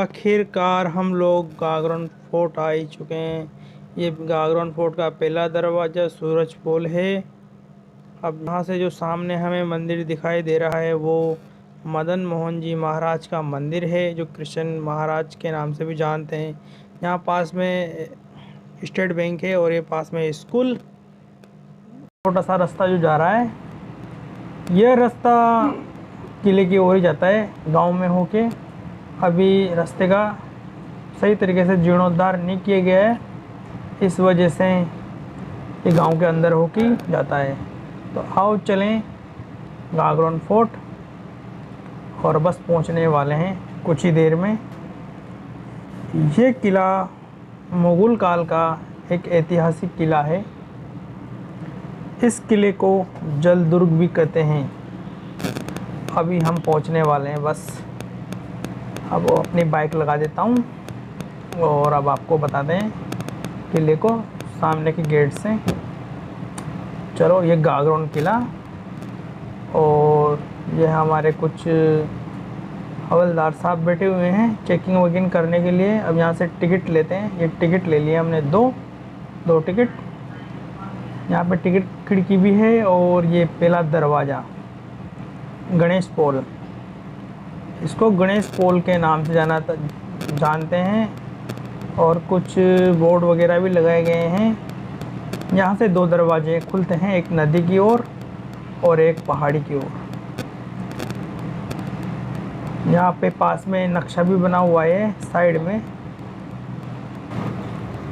आखिरकार हम लोग गागरोन फोर्ट आ ही चुके हैं। ये गागरोन फोर्ट का पहला दरवाज़ा सूरज पोल है। अब यहाँ से जो सामने हमें मंदिर दिखाई दे रहा है वो मदन मोहन जी महाराज का मंदिर है, जो कृष्ण महाराज के नाम से भी जानते हैं। यहाँ पास में स्टेट बैंक है और ये पास में स्कूल। छोटा सा रास्ता जो जा रहा है, यह रास्ता किले की ओर ही जाता है गांव में होके। अभी रास्ते का सही तरीके से जीर्णोद्धार नहीं किया गया है, इस वजह से ये गांव के अंदर होके जाता है। तो आओ चलें गागरोन फोर्ट, और बस पहुंचने वाले हैं कुछ ही देर में। ये किला मुगल काल का एक ऐतिहासिक किला है। इस किले को जल दुर्ग भी कहते हैं। अभी हम पहुंचने वाले हैं बस। अब अपनी बाइक लगा देता हूं और अब आपको बता दें किले को सामने के गेट से। चलो, ये गागरोन किला, और ये हमारे कुछ हवलदार साहब बैठे हुए हैं चेकिंग वगैरह करने के लिए। अब यहाँ से टिकट लेते हैं। ये टिकट ले लिया हमने, दो टिकट। यहाँ पे टिकट खिड़की भी है। और ये पहला दरवाज़ा गणेश पोल, इसको गणेश पोल के नाम से जानते हैं। और कुछ बोर्ड वगैरह भी लगाए गए हैं। यहाँ से दो दरवाजे खुलते हैं, एक नदी की ओर और एक पहाड़ी की ओर। यहाँ पे पास में नक्शा भी बना हुआ है साइड में।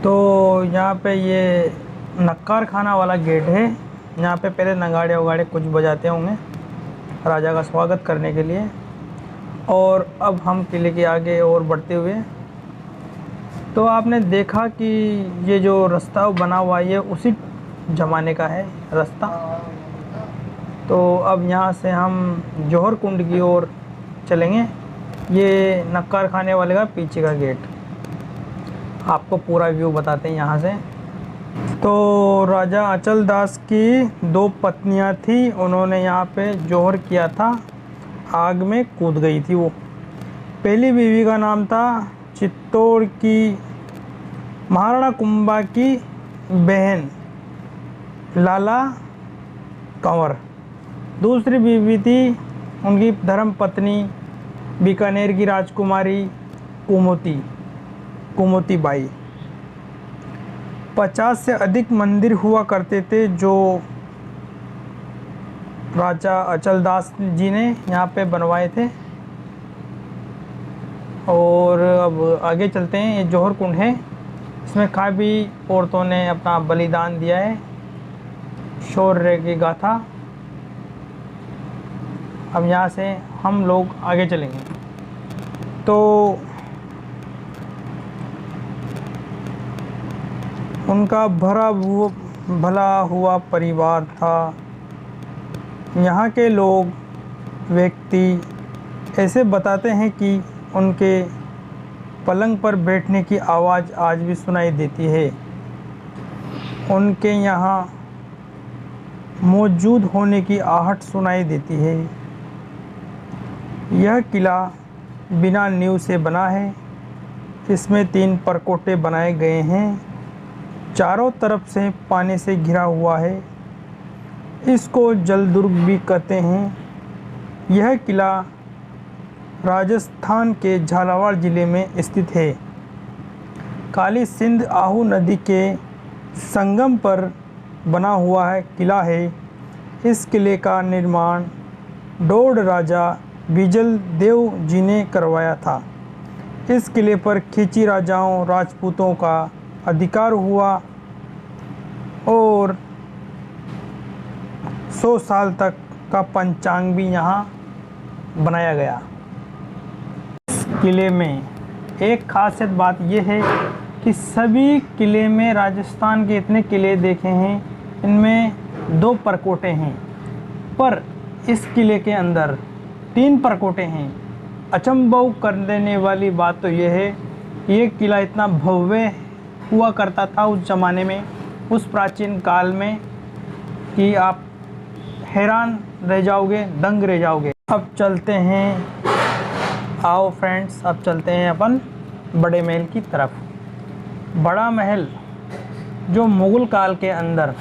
तो यहाँ पे ये नक्कार खाना वाला गेट है। यहाँ पे पहले नगाड़े वगाड़े कुछ बजाते होंगे राजा का स्वागत करने के लिए। और अब हम किले के आगे और बढ़ते हुए, तो आपने देखा कि ये जो रास्ता बना हुआ है ये उसी ज़माने का है रास्ता। तो अब यहाँ से हम जौहर कुंड की ओर चलेंगे। ये नक्कार खाने वाले का पीछे का गेट, आपको पूरा व्यू बताते हैं यहाँ से। तो राजा अचल दास की दो पत्नियाँ थी, उन्होंने यहाँ पे जौहर किया था, आग में कूद गई थी वो। पहली बीवी का नाम था चित्तौड़ की महाराणा कुंभा की बहन लाला कंवर। दूसरी बीवी थी उनकी धर्म पत्नी बीकानेर की राजकुमारी कुमोती बाई। 50 से अधिक मंदिर हुआ करते थे जो राजा अचलदास जी ने यहाँ पे बनवाए थे। और अब आगे चलते हैं। ये जौहर कुंड है, इसमें काफ़ी औरतों ने अपना बलिदान दिया है, शौर्य की गाथा। अब यहाँ से हम लोग आगे चलेंगे। तो उनका भला हुआ परिवार था। यहाँ के व्यक्ति ऐसे बताते हैं कि उनके पलंग पर बैठने की आवाज़ आज भी सुनाई देती है। उनके यहाँ मौजूद होने की आहट सुनाई देती है। यह किला बिना नींव से बना है। इसमें 3 परकोटे बनाए गए हैं। चारों तरफ से पानी से घिरा हुआ है। इसको जल दुर्ग भी कहते हैं। यह किला राजस्थान के झालावाड़ ज़िले में स्थित है। काली सिंध आहू नदी के संगम पर बना हुआ किला है। इस किले का निर्माण डोड राजा बिजल देव जी ने करवाया था। इस किले पर खिची राजाओं राजपूतों का अधिकार हुआ और 100 साल तक का पंचांग भी यहाँ बनाया गया। इस किले में एक खासियत बात यह है कि सभी किले में, राजस्थान के इतने किले देखे हैं, इनमें 2 परकोटे हैं, पर इस किले के अंदर 3 परकोटे हैं। अचंभव कर देने वाली बात तो यह है कि ये किला इतना भव्य हुआ करता था उस ज़माने में, उस प्राचीन काल में, कि आप हैरान रह जाओगे, दंग रह जाओगे। अब चलते हैं आओ फ्रेंड्स, अब चलते हैं अपन बड़े महल की तरफ। बड़ा महल जो मुग़ल काल के अंदर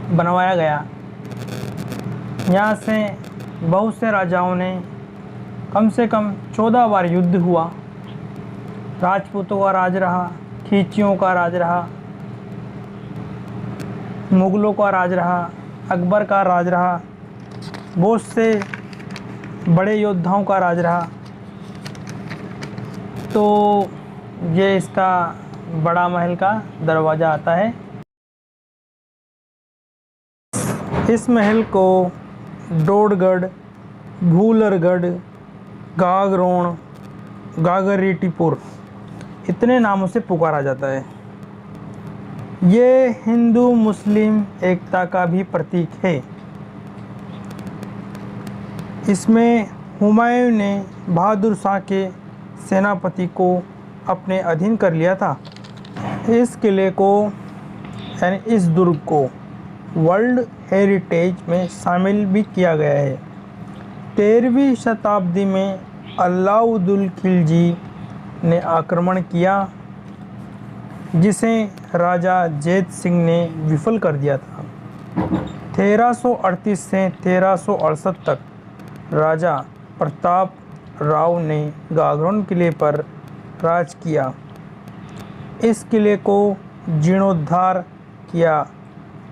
बनवाया गया, यहाँ से बहुत से राजाओं ने कम से कम 14 बार युद्ध हुआ। राजपूतों का राज रहा, खिलजियों का राज रहा, मुग़लों का राज रहा, अकबर का राज रहा, बहुत से बड़े योद्धाओं का राज रहा। तो ये इसका बड़ा महल का दरवाज़ा आता है। इस महल को डोडगढ़, भूलरगढ़, गागरोन, गागरीटीपुर इतने नामों से पुकारा जाता है। ये हिंदू मुस्लिम एकता का भी प्रतीक है। इसमें हुमायूं ने बहादुर शाह के सेनापति को अपने अधीन कर लिया था। इस किले को यानी इस दुर्ग को वर्ल्ड हेरिटेज में शामिल भी किया गया है। 13वीं शताब्दी में अलाउद्दीन खिलजी ने आक्रमण किया, जिसे राजा जैत सिंह ने विफल कर दिया था। 1338 से 1368 तक राजा प्रताप राव ने गागरोन किले पर राज किया। इस किले को जीर्णोद्धार किया।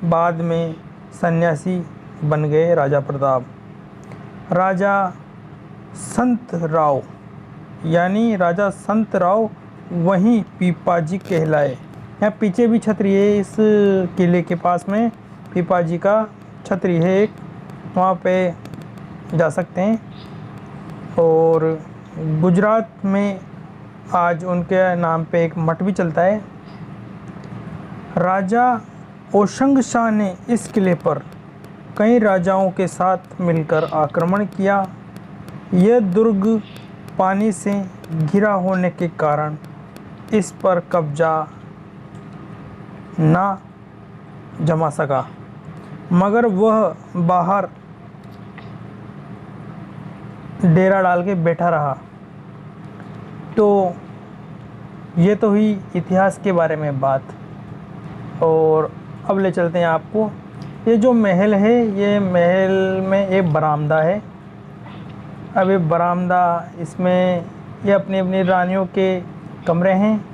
बाद में सन्यासी बन गए राजा प्रताप। राजा संत राव यानी राजा संत राव वहीं पीपाजी कहलाए। यहाँ पीछे भी छतरी है, इस किले के पास में पीपाजी का छतरी है एक, वहाँ पे जा सकते हैं। और गुजरात में आज उनके नाम पे एक मठ भी चलता है। राजा ओशंग शाह ने इस किले पर कई राजाओं के साथ मिलकर आक्रमण किया। यह दुर्ग पानी से घिरा होने के कारण इस पर कब्जा ना जमा सका, मगर वह बाहर डेरा डाल के बैठा रहा। तो ये तो हुई इतिहास के बारे में बात। और अब ले चलते हैं आपको। ये जो महल है, ये महल में एक बरामदा है। अब ये बरामदा, इसमें ये अपनी अपनी रानियों के कमरे हैं।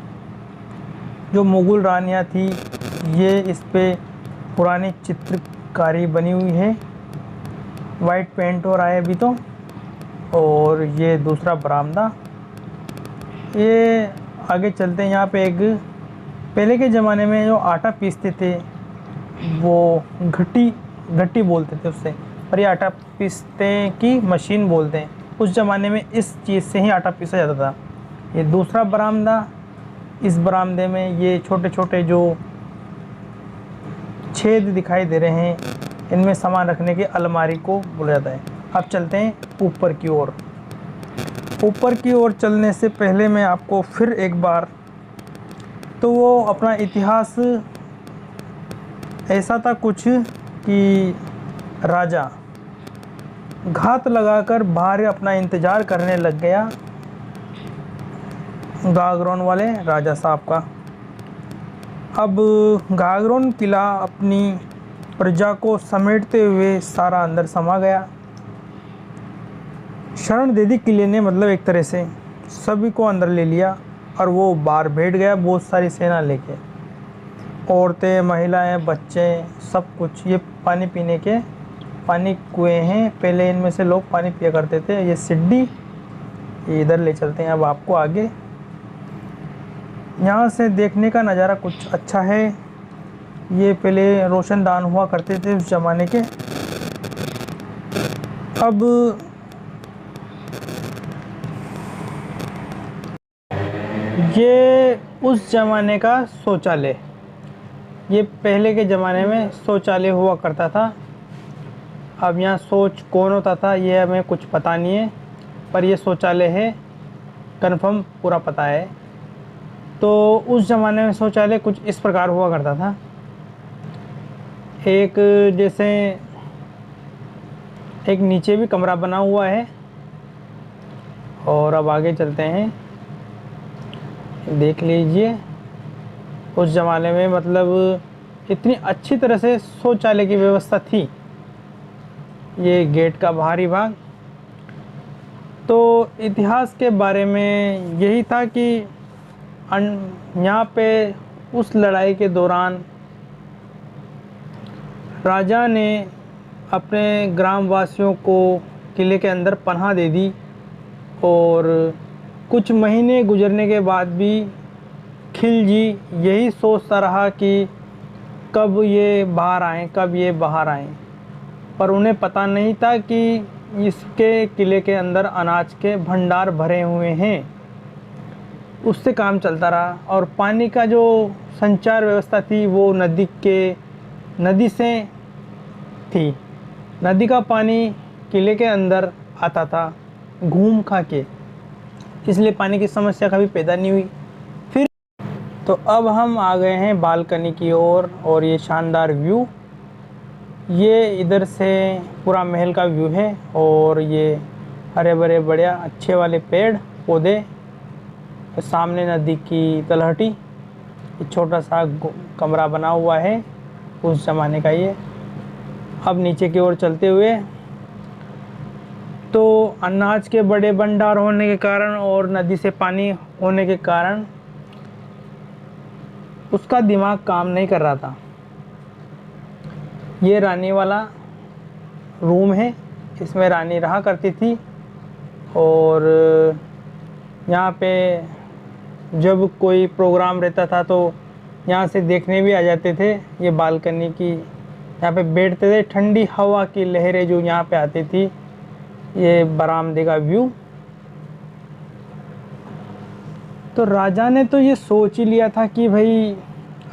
जो मुग़ल रानियाँ थी, ये इस पे पुरानी चित्रकारी बनी हुई है। वाइट पेंट हो रहा है अभी तो। और ये दूसरा बरामदा। ये आगे चलते हैं। यहाँ पे एक पहले के ज़माने में जो आटा पीसते थे वो घट्टी बोलते थे उससे, और ये आटा पीसते की मशीन बोलते हैं। उस ज़माने में इस चीज़ से ही आटा पीसा जाता था। ये दूसरा बरामदा। इस बरामदे में ये छोटे छोटे जो छेद दिखाई दे रहे हैं, इनमें सामान रखने की अलमारी को बोला जाता है। अब चलते हैं ऊपर की ओर। ऊपर की ओर चलने से पहले मैं आपको फिर एक बार, तो वो अपना इतिहास ऐसा था कुछ कि राजा घात लगाकर बाहर अपना इंतज़ार करने लग गया गागरोन वाले राजा साहब का। अब गागरोन किला अपनी प्रजा को समेटते हुए सारा अंदर समा गया। शरण दे दी किले ने, मतलब एक तरह से सभी को अंदर ले लिया और वो बाहर बैठ गया बहुत सारी सेना लेके। औरतें, महिलाएं, बच्चे, सब कुछ। ये पानी पीने के पानी कुएं हैं। पहले इनमें से लोग पानी पिया करते थे। ये सिड्डी, ये इधर ले चलते हैं अब आपको आगे। यहाँ से देखने का नज़ारा कुछ अच्छा है। ये पहले रोशनदान हुआ करते थे उस ज़माने के। अब ये उस ज़माने का शौचालय, ये पहले के ज़माने में शौचालय हुआ करता था। अब यहाँ शौच कौन होता था ये हमें कुछ पता नहीं है, पर ये शौचालय है, कंफर्म पूरा पता है। तो उस ज़माने में शौचालय कुछ इस प्रकार हुआ करता था। एक जैसे एक नीचे भी कमरा बना हुआ है और अब आगे चलते हैं। देख लीजिए उस ज़माने में मतलब इतनी अच्छी तरह से शौचालय की व्यवस्था थी। ये गेट का बाहरी भाग। तो इतिहास के बारे में यही था कि यहाँ पे उस लड़ाई के दौरान राजा ने अपने ग्रामवासियों को किले के अंदर पनाह दे दी और कुछ महीने गुजरने के बाद भी खिलजी यही सोचता रहा कि कब ये बाहर आएँ, कब ये बाहर आएँ। पर उन्हें पता नहीं था कि इसके किले के अंदर अनाज के भंडार भरे हुए हैं। उससे काम चलता रहा और पानी का जो संचार व्यवस्था थी वो नदी से थी। नदी का पानी किले के अंदर आता था घूम खा के, इसलिए पानी की समस्या कभी पैदा नहीं हुई। फिर तो अब हम आ गए हैं बालकनी की ओर और ये शानदार व्यू, ये इधर से पूरा महल का व्यू है और ये हरे भरे बढ़िया अच्छे वाले पेड़ पौधे, सामने नदी की तलहटी, ये छोटा सा कमरा बना हुआ है उस ज़माने का ये। अब नीचे की ओर चलते हुए तो अनाज के बड़े भंडार होने के कारण और नदी से पानी होने के कारण उसका दिमाग काम नहीं कर रहा था। ये रानी वाला रूम है, इसमें रानी रहा करती थी और यहाँ पे जब कोई प्रोग्राम रहता था तो यहाँ से देखने भी आ जाते थे। ये बालकनी की यहाँ पे बैठते थे, ठंडी हवा की लहरें जो यहाँ पे आती थी। ये बरामदे का व्यू। तो राजा ने तो ये सोच ही लिया था कि भाई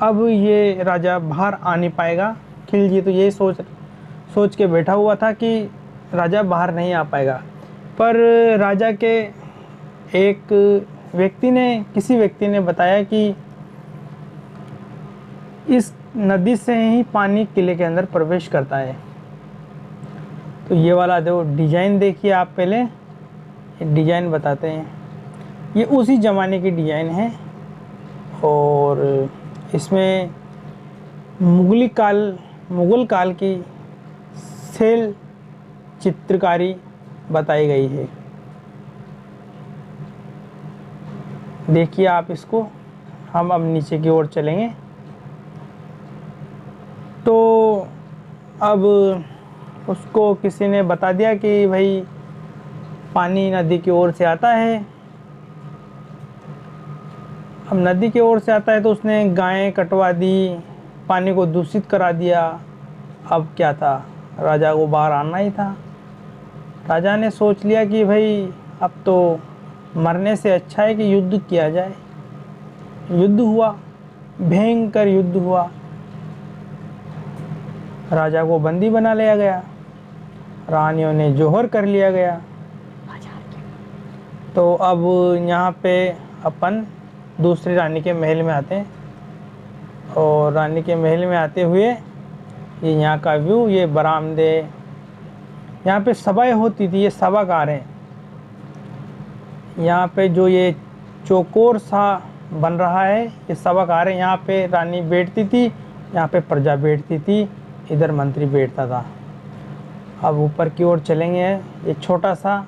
अब ये राजा बाहर आ नहीं पाएगा। खिलजी तो यही सोच के बैठा हुआ था कि राजा बाहर नहीं आ पाएगा। पर राजा के किसी व्यक्ति ने बताया कि इस नदी से ही पानी किले के अंदर प्रवेश करता है। तो ये वाला जो डिज़ाइन देखिए आप, पहले डिज़ाइन बताते हैं। ये उसी ज़माने की डिज़ाइन है और इसमें मुग़ल काल की शैल चित्रकारी बताई गई है। देखिए आप इसको। हम अब नीचे की ओर चलेंगे। तो अब उसको किसी ने बता दिया कि भाई पानी नदी की ओर से आता है। अब नदी की ओर से आता है तो उसने गायें कटवा दी, पानी को दूषित करा दिया। अब क्या था, राजा को बाहर आना ही था। राजा ने सोच लिया कि भाई अब तो मरने से अच्छा है कि युद्ध किया जाए। युद्ध हुआ, भयंकर युद्ध हुआ। राजा को बंदी बना लिया गया, रानियों ने जौहर कर लिया गया। तो अब यहाँ पे अपन दूसरी रानी के महल में आते हैं और रानी के महल में आते हुए ये यहाँ का व्यू, ये बरामदे, यहाँ पे सभाएं होती थी। ये सभागार हैं। यहाँ पे जो ये चौकोर सा बन रहा है ये सभागार है। यहाँ पे रानी बैठती थी, यहाँ पे प्रजा बैठती थी, इधर मंत्री बैठता था। अब ऊपर की ओर चलेंगे। ये छोटा सा,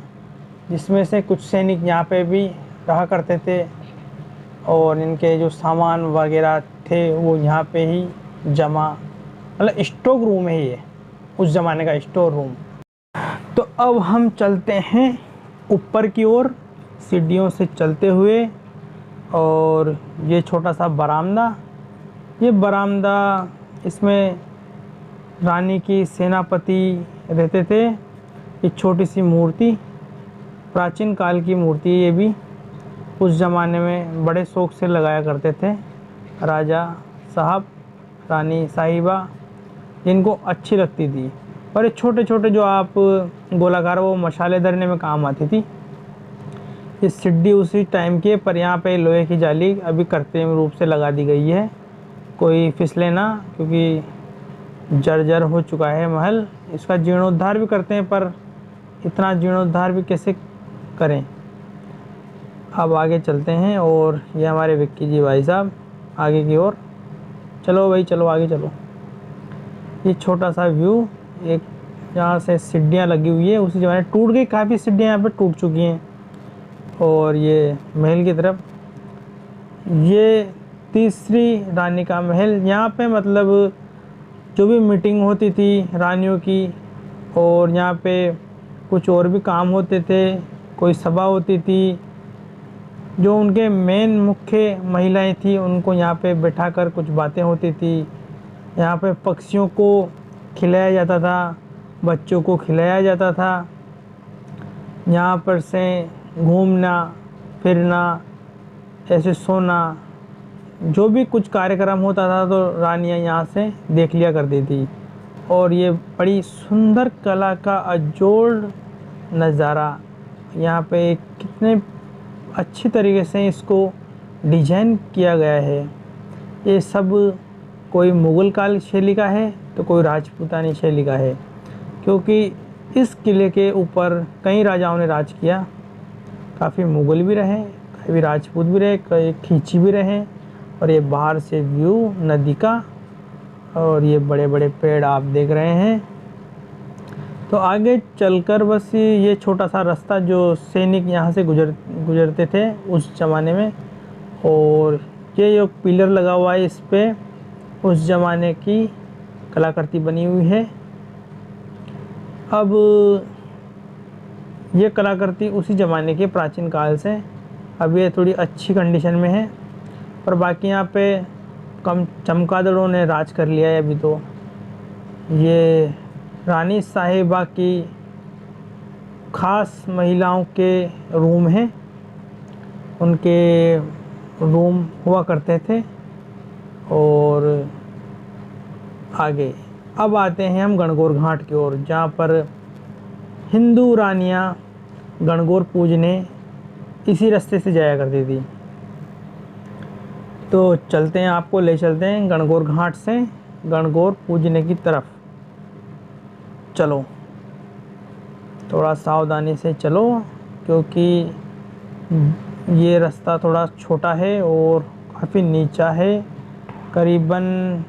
जिसमें से कुछ सैनिक यहाँ पे भी रहा करते थे और इनके जो सामान वगैरह थे वो यहाँ पे ही जमा, मतलब स्टॉक रूम है ये, उस ज़माने का स्टोर रूम। तो अब हम चलते हैं ऊपर की ओर सीढ़ियों से चलते हुए और ये छोटा सा बरामदा, ये बरामदा, इसमें रानी की सेनापति रहते थे। ये छोटी सी मूर्ति, प्राचीन काल की मूर्ति है। ये भी उस ज़माने में बड़े शौक़ से लगाया करते थे राजा साहब, रानी साहिबा, जिनको अच्छी लगती थी। और ये छोटे छोटे जो आप गोलाकार, वो मसाले धरने में काम आती थी। ये सीढ़ी उसी टाइम की है, पर यहाँ पे लोहे की जाली अभी कृत्रिम रूप से लगा दी गई है, कोई फिसले ना, क्योंकि जर्जर हो चुका है महल। इसका जीर्णोद्धार भी करते हैं, पर इतना जीर्णोद्धार भी कैसे करें, अब आगे चलते हैं और ये हमारे विक्की जी भाई साहब आगे की ओर। चलो भाई चलो आगे चलो। ये छोटा सा व्यू, एक यहाँ से सीढ़ियाँ लगी हुई है, उसी ज़माने टूट गई, काफ़ी सीढ़ियाँ यहाँ पे टूट चुकी हैं। और ये महल की तरफ, ये तीसरी रानी का महल। यहाँ पे मतलब जो भी मीटिंग होती थी रानियों की, और यहाँ पे कुछ और भी काम होते थे, कोई सभा होती थी, जो उनके मेन मुख्य महिलाएं थी उनको यहाँ पे बैठाकर कुछ बातें होती थी। यहाँ पे पक्षियों को खिलाया जाता था, बच्चों को खिलाया जाता था। यहाँ पर से घूमना फिरना, ऐसे सोना, जो भी कुछ कार्यक्रम होता था तो रानियाँ यहाँ से देख लिया करती थी। और ये बड़ी सुंदर कला का अजोड़ नज़ारा, यहाँ पे कितने अच्छी तरीके से इसको डिजाइन किया गया है। ये सब कोई मुग़ल काल शैली का है तो कोई राजपूतानी शैली का है, क्योंकि इस किले के ऊपर कई राजाओं ने राज किया। काफ़ी मुग़ल भी रहे, काफ़ी राजपूत भी रहे, कई खींची भी रहे। और ये बाहर से व्यू नदी का, और ये बड़े बड़े पेड़ आप देख रहे हैं। तो आगे चलकर बस ये छोटा सा रास्ता जो सैनिक यहाँ से गुजरते थे उस ज़माने में, और ये जो पिलर लगा हुआ है इस पे उस ज़माने की कलाकृति बनी हुई है। अब ये कलाकृति उसी ज़माने के प्राचीन काल से, अब ये थोड़ी अच्छी कंडीशन में है, पर बाकी यहाँ पे कम चमगादड़ों ने राज कर लिया है अभी। तो ये रानी साहिबा की ख़ास महिलाओं के रूम हैं, उनके रूम हुआ करते थे। और आगे अब आते हैं हम गणगौर घाट की ओर, जहाँ पर हिंदू रानियाँ गणगौर पूजने इसी रास्ते से जाया करती थी। तो चलते हैं, आपको ले चलते हैं गणगौर घाट से गणगौर पूजने की तरफ। चलो थोड़ा सावधानी से चलो, क्योंकि ये रास्ता थोड़ा छोटा है और काफ़ी नीचा है। करीबन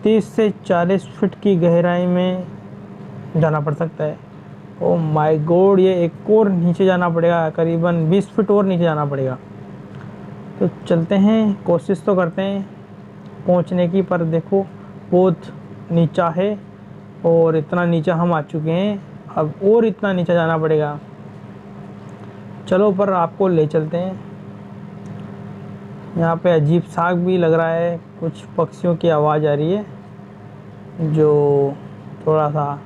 30 से 40 फीट की गहराई में जाना पड़ सकता है। ओह माय गॉड, ये एक और नीचे जाना पड़ेगा, करीबन 20 फीट और नीचे जाना पड़ेगा। तो चलते हैं, कोशिश तो करते हैं पहुंचने की, पर देखो बहुत नीचा है और इतना नीचा हम आ चुके हैं, अब और इतना नीचा जाना पड़ेगा। चलो पर आपको ले चलते हैं। यहाँ पे अजीब सा भी लग रहा है, कुछ पक्षियों की आवाज़ आ रही है, जो थोड़ा सा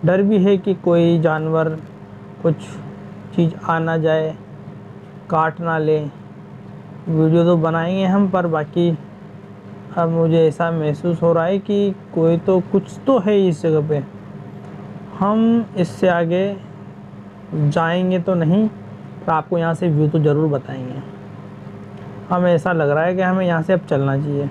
डर भी है कि कोई जानवर कुछ चीज़ आ ना जाए, काट ना ले। वीडियो तो बनाएंगे हम, पर बाकी अब मुझे ऐसा महसूस हो रहा है कि कोई तो कुछ तो है इस जगह पे। हम इससे आगे जाएंगे तो नहीं, पर आपको यहाँ से व्यू तो ज़रूर बताएंगे। हमें ऐसा लग रहा है कि हमें यहाँ से अब चलना चाहिए,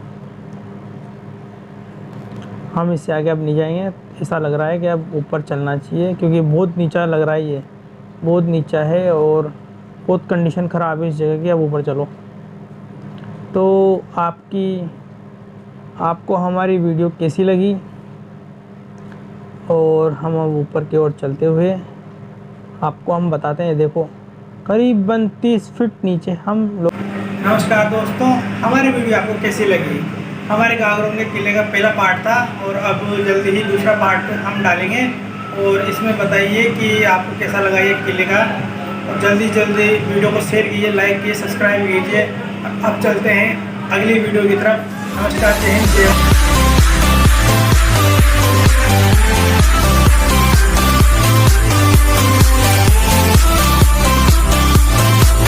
हम इससे आगे अब नहीं जाएंगे। ऐसा लग रहा है कि अब ऊपर चलना चाहिए, क्योंकि बहुत नीचा लग रहा है, ये बहुत नीचा है और बहुत कंडीशन ख़राब है इस जगह की। अब ऊपर चलो। तो आपको हमारी वीडियो कैसी लगी, और हम अब ऊपर की ओर चलते हुए आपको हम बताते हैं। देखो करीबन 30 फीट नीचे हम लोग। नमस्कार दोस्तों, हमारी वीडियो आपको कैसी लगी? हमारे गागरों के किले का पहला पार्ट था, और अब जल्दी ही दूसरा पार्ट हम डालेंगे, और इसमें बताइए कि आपको कैसा लगा ये किले का। और जल्दी वीडियो को शेयर कीजिए, लाइक कीजिए, सब्सक्राइब कीजिए। अब चलते हैं अगली वीडियो की तरफ। नमस्कार, जय हिंद, जय भारत।